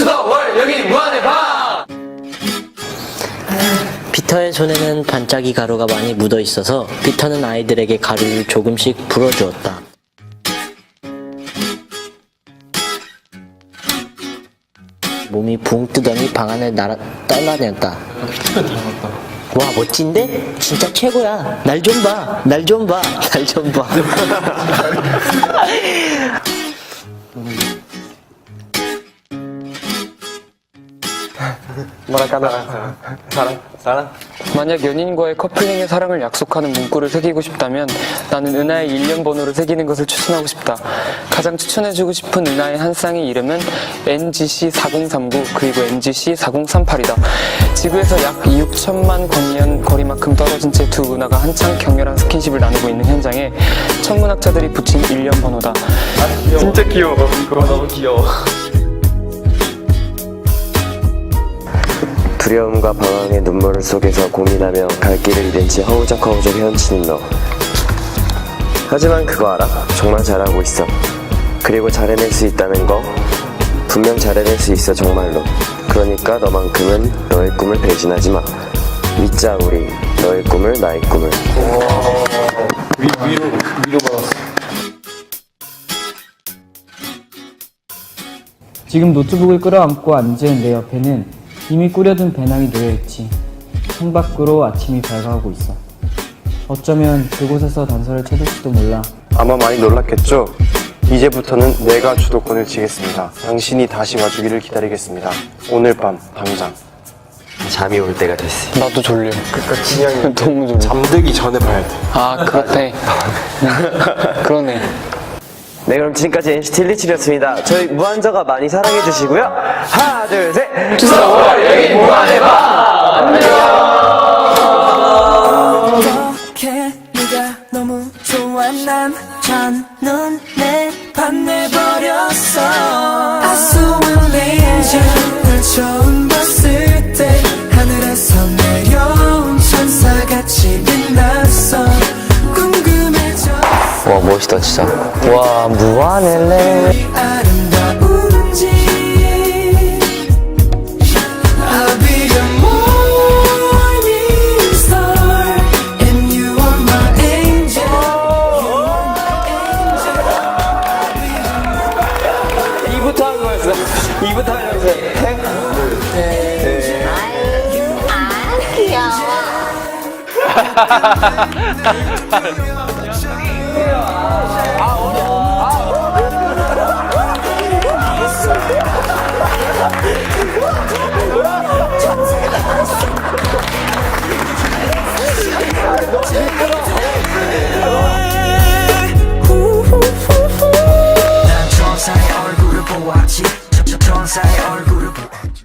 투더월 여기 무한의 방. 피터의 손에는 반짝이 가루가 많이 묻어 있어서 피터는 아이들에게 가루를 조금씩 불어주었다. 몸이 붕 뜨더니 방 안을 떠나냈다. 와, 멋진데? 진짜 최고야. 날 좀 봐. 날 좀 봐. 날 좀 봐. 뭐랄까, 사랑? 만약 연인과의 커플링의 사랑을 약속하는 문구를 새기고 싶다면 나는 은하의 1년 번호를 새기는 것을 추천하고 싶다. 가장 추천해주고 싶은 은하의 한 쌍의 이름은 NGC4039 그리고 NGC4038이다. 지구에서 약 6천만 광년 거리만큼 떨어진 채 두 은하가 한창 격렬한 스킨십을 나누고 있는 현장에 천문학자들이 붙인 1년 번호다. 진짜 귀여워. 이거 너무 귀여워. 두려움과 방황의 눈물 속에서 고민하며 갈 길을 잃은 채 허우적허우적 헤엄치는 너. 하지만 그거 알아? 정말 잘하고 있어. 그리고 잘해낼 수 있다는 거 분명 잘해낼 수 있어 정말로. 그러니까 너만큼은 너의 꿈을 배신하지 마. 믿자 우리. 너의 꿈을 나의 꿈을. 위로 받았어. 지금 노트북을 끌어안고 앉은 내 옆에는 이미 꾸려둔 배낭이 놓여있지. 창밖으로 아침이 밝아오고 있어. 어쩌면 그곳에서 단서를 찾을지도 몰라. 아마 많이 놀랐겠죠? 이제부터는 내가 주도권을 쥐겠습니다. 당신이 다시 와주기를 기다리겠습니다. 오늘 밤 당장. 잠이 올 때가 됐어. 나도 졸려. 그러니까 진양이 너무 졸려. 잠들기 전에 봐야 돼. 아, 그렇대. 그러네. 네, 그럼 지금까지 NCT 127이었습니다. 저희 무한저가 많이 사랑해주시고요. 하나, 둘, 셋. 투더월 여기 무한의 방. 안녕. 네가 너무 좋아 난 첫눈에 반해버렸어. I saw an angel 널 처음 봤을 때 하늘에서 내려온 천사같이 빛났어. 궁금해져 와, 멋있다, 진짜. 와, 무한할래. 아름다운지. I'll be your morning star and you are my angel. You are my angel. 이부터 하는 거였어. 이부터 하면서. 난 천사의 얼굴을 보았지. 천사의 얼굴을 보았지.